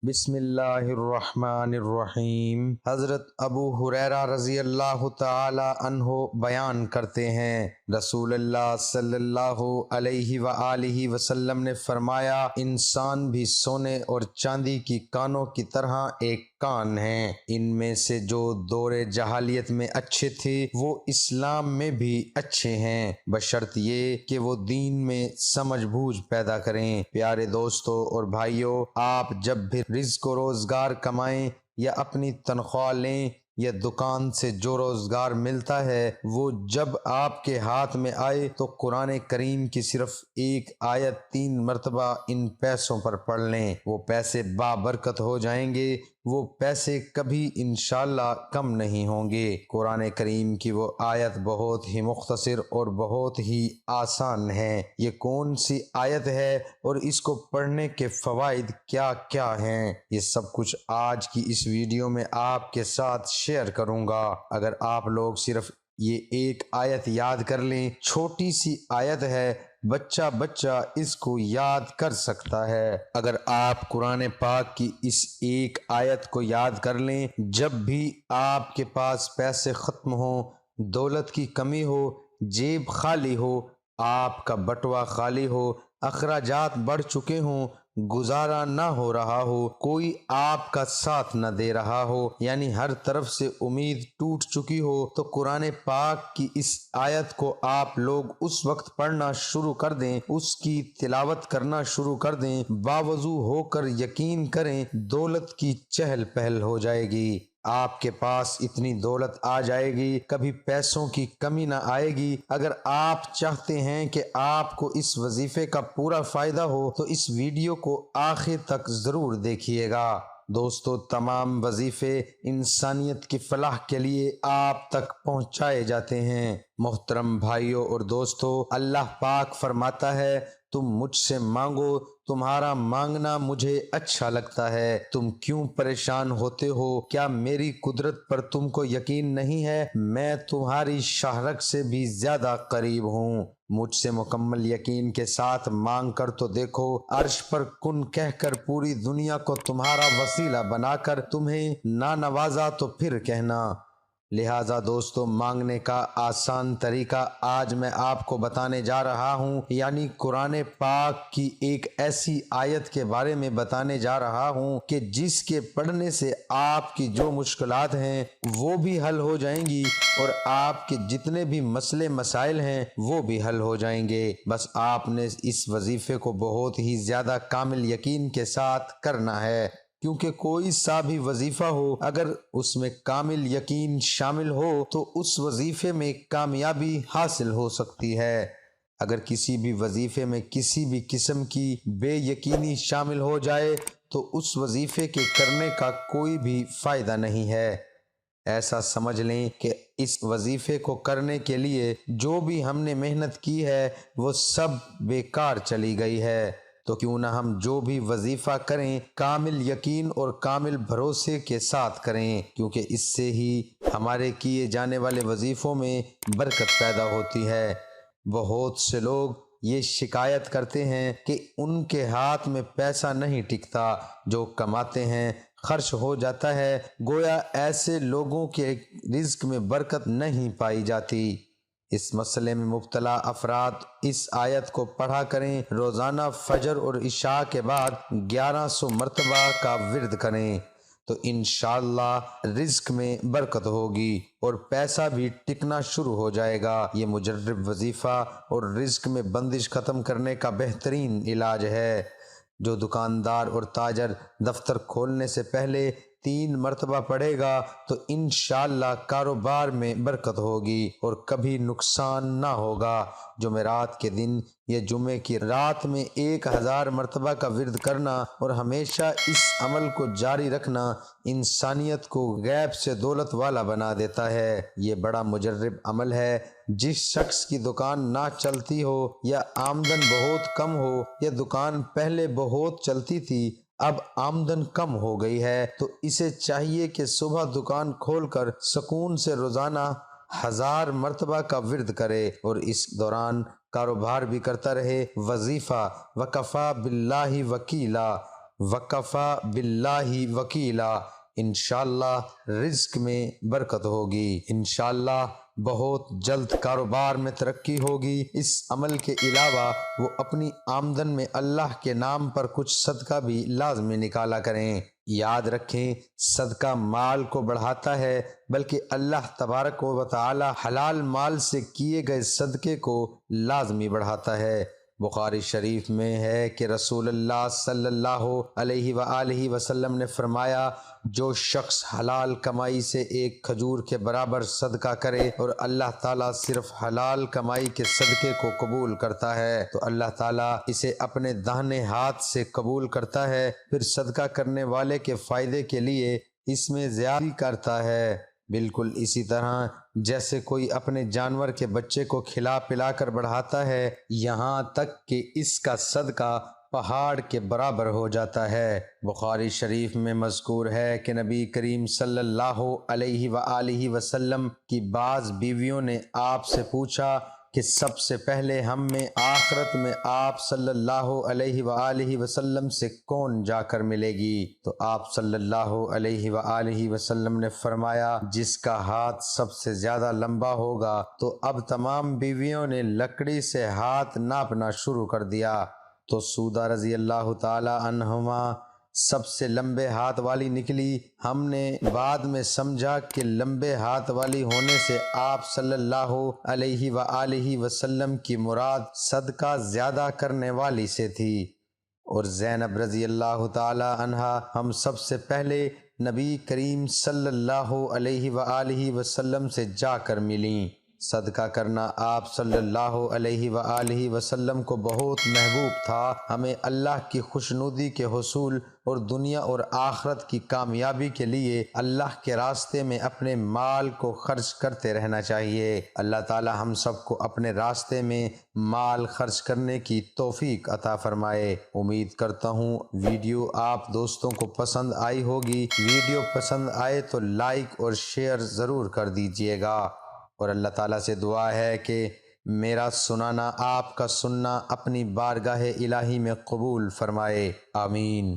بسم اللہ الرحمن الرحیم۔ حضرت ابو ہریرہ رضی اللہ تعالی عنہ بیان کرتے ہیں، رسول اللہ صلی اللہ علیہ وآلہ وسلم نے فرمایا، انسان بھی سونے اور چاندی کی کانوں کی طرح ایک کان ہیں، ان میں سے جو دور جہالیت میں اچھے تھے وہ اسلام میں بھی اچھے ہیں، بشرط یہ کہ وہ دین میں سمجھ بوجھ پیدا کریں۔ پیارے دوستو اور بھائیو، آپ جب بھی رزق و روزگار کمائیں یا اپنی تنخواہ لیں یا دکان سے جو روزگار ملتا ہے وہ جب آپ کے ہاتھ میں آئے تو قرآن کریم کی صرف ایک آیت 3 مرتبہ ان پیسوں پر پڑھ لیں، وہ پیسے بابرکت ہو جائیں گے، وہ پیسے کبھی انشاءاللہ کم نہیں ہوں گے۔ قرآن کریم کی وہ آیت بہت ہی مختصر اور بہت ہی آسان ہے۔ یہ کون سی آیت ہے اور اس کو پڑھنے کے فوائد کیا کیا ہیں، یہ سب کچھ آج کی اس ویڈیو میں آپ کے ساتھ شیئر کروں گا۔ اگر آپ لوگ صرف یہ ایک آیت یاد کر لیں، چھوٹی سی آیت ہے، بچہ اس کو یاد کر سکتا ہے۔ اگر آپ قرآن پاک کی اس ایک آیت کو یاد کر لیں، جب بھی آپ کے پاس پیسے ختم ہوں، دولت کی کمی ہو، جیب خالی ہو، آپ کا بٹوا خالی ہو، اخراجات بڑھ چکے ہوں، گزارا نہ ہو رہا ہو، کوئی آپ کا ساتھ نہ دے رہا ہو، یعنی ہر طرف سے امید ٹوٹ چکی ہو، تو قرآن پاک کی اس آیت کو آپ لوگ اس وقت پڑھنا شروع کر دیں، اس کی تلاوت کرنا شروع کر دیں، باوضو ہو کر یقین کریں دولت کی چہل پہل ہو جائے گی، آپ کے پاس اتنی دولت آ جائے گی، کبھی پیسوں کی کمی نہ آئے گی۔ اگر آپ چاہتے ہیں کہ آپ کو اس وظیفے کا پورا فائدہ ہو تو اس ویڈیو کو آخر تک ضرور دیکھیے گا۔ دوستو، تمام وظیفے انسانیت کی فلاح کے لیے آپ تک پہنچائے جاتے ہیں۔ محترم بھائیوں اور دوستو، اللہ پاک فرماتا ہے، تم مجھ سے مانگو، تمہارا مانگنا مجھے اچھا لگتا ہے، تم کیوں پریشان ہوتے ہو؟ کیا میری قدرت پر تم کو یقین نہیں ہے؟ میں تمہاری شاہرگ سے بھی زیادہ قریب ہوں، مجھ سے مکمل یقین کے ساتھ مانگ کر تو دیکھو، عرش پر کن کہہ کر پوری دنیا کو تمہارا وسیلہ بنا کر تمہیں نہ نوازا تو پھر کہنا۔ لہٰذا دوستو، مانگنے کا آسان طریقہ آج میں آپ کو بتانے جا رہا ہوں، یعنی قرآن پاک کی ایک ایسی آیت کے بارے میں بتانے جا رہا ہوں کہ جس کے پڑھنے سے آپ کی جو مشکلات ہیں وہ بھی حل ہو جائیں گی اور آپ کے جتنے بھی مسئلے مسائل ہیں وہ بھی حل ہو جائیں گے۔ بس آپ نے اس وظیفے کو بہت ہی زیادہ کامل یقین کے ساتھ کرنا ہے، کیونکہ کوئی سا بھی وظیفہ ہو، اگر اس میں کامل یقین شامل ہو تو اس وظیفے میں کامیابی حاصل ہو سکتی ہے۔ اگر کسی بھی وظیفے میں کسی بھی قسم کی بے یقینی شامل ہو جائے تو اس وظیفے کے کرنے کا کوئی بھی فائدہ نہیں ہے۔ ایسا سمجھ لیں کہ اس وظیفے کو کرنے کے لیے جو بھی ہم نے محنت کی ہے وہ سب بیکار چلی گئی ہے۔ تو کیوں نہ ہم جو بھی وظیفہ کریں کامل یقین اور کامل بھروسے کے ساتھ کریں، کیونکہ اس سے ہی ہمارے کیے جانے والے وظیفوں میں برکت پیدا ہوتی ہے۔ بہت سے لوگ یہ شکایت کرتے ہیں کہ ان کے ہاتھ میں پیسہ نہیں ٹکتا، جو کماتے ہیں خرچ ہو جاتا ہے، گویا ایسے لوگوں کے رزق میں برکت نہیں پائی جاتی۔ اس مسئلے میں مبتلا افراد اس آیت کو پڑھا کریں، روزانہ فجر اور عشاء کے بعد 1100 مرتبہ کا ورد کریں تو انشاءاللہ رزق میں برکت ہوگی اور پیسہ بھی ٹکنا شروع ہو جائے گا۔ یہ مجرب وظیفہ اور رزق میں بندش ختم کرنے کا بہترین علاج ہے۔ جو دکاندار اور تاجر دفتر کھولنے سے پہلے 3 مرتبہ پڑھے گا تو انشاءاللہ کاروبار میں برکت ہوگی اور کبھی نقصان نہ ہوگا۔ جمعرات کے دن یا جمعے کی رات میں 1000 مرتبہ کا ورد کرنا اور ہمیشہ اس عمل کو جاری رکھنا انسانیت کو غیب سے دولت والا بنا دیتا ہے۔ یہ بڑا مجرب عمل ہے۔ جس شخص کی دکان نہ چلتی ہو یا آمدن بہت کم ہو، یا دکان پہلے بہت چلتی تھی اب آمدن کم ہو گئی ہے، تو اسے چاہیے کہ صبح دکان کھول کر سکون سے روزانہ 1000 مرتبہ کا ورد کرے اور اس دوران کاروبار بھی کرتا رہے۔ وظیفہ وکفا باللہ وکیلا، وکفا باللہ وکیلا، انشاءاللہ رزق میں برکت ہوگی، انشاءاللہ بہت جلد کاروبار میں ترقی ہوگی۔ اس عمل کے علاوہ وہ اپنی آمدن میں اللہ کے نام پر کچھ صدقہ بھی لازمی نکالا کریں۔ یاد رکھیں، صدقہ مال کو بڑھاتا ہے، بلکہ اللہ تبارک و تعالی حلال مال سے کیے گئے صدقے کو لازمی بڑھاتا ہے۔ بخاری شریف میں ہے کہ رسول اللہ صلی اللہ علیہ وآلہ وسلم نے فرمایا، جو شخص حلال کمائی سے ایک کھجور کے برابر صدقہ کرے اور اللہ تعالیٰ صرف حلال کمائی کے صدقے کو قبول کرتا ہے تو اللہ تعالیٰ اسے اپنے داہنے ہاتھ سے قبول کرتا ہے، پھر صدقہ کرنے والے کے فائدے کے لیے اس میں زیادتی کرتا ہے۔ بالکل اسی طرح جیسے کوئی اپنے جانور کے بچے کو کھلا پلا کر بڑھاتا ہے، یہاں تک کہ اس کا صدقہ پہاڑ کے برابر ہو جاتا ہے۔ بخاری شریف میں مذکور ہے کہ نبی کریم صلی اللہ علیہ وآلہ وسلم کی بعض بیویوں نے آپ سے پوچھا کہ سب سے پہلے ہم میں آخرت میں آپ صلی اللہ علیہ وآلہ وسلم سے کون جا کر ملے گی؟ تو آپ صلی اللہ علیہ وآلہ وسلم نے فرمایا، جس کا ہاتھ سب سے زیادہ لمبا ہوگا۔ تو اب تمام بیویوں نے لکڑی سے ہاتھ ناپنا شروع کر دیا، تو سودہ رضی اللہ تعالی عنہما سب سے لمبے ہاتھ والی نکلی۔ ہم نے بعد میں سمجھا کہ لمبے ہاتھ والی ہونے سے آپ صلی اللہ علیہ وآلہ وسلم کی مراد صدقہ زیادہ کرنے والی سے تھی، اور زینب رضی اللہ تعالی عنہا ہم سب سے پہلے نبی کریم صلی اللہ علیہ وآلہ وسلم سے جا کر ملیں۔ صدقہ کرنا آپ صلی اللہ علیہ وآلہ وسلم کو بہت محبوب تھا۔ ہمیں اللہ کی خوشنودی کے حصول اور دنیا اور آخرت کی کامیابی کے لیے اللہ کے راستے میں اپنے مال کو خرچ کرتے رہنا چاہیے۔ اللہ تعالی ہم سب کو اپنے راستے میں مال خرچ کرنے کی توفیق عطا فرمائے۔ امید کرتا ہوں ویڈیو آپ دوستوں کو پسند آئی ہوگی۔ ویڈیو پسند آئے تو لائک اور شیئر ضرور کر دیجیے گا، اور اللہ تعالیٰ سے دعا ہے کہ میرا سنانا آپ کا سننا اپنی بارگاہ الہی میں قبول فرمائے، آمین۔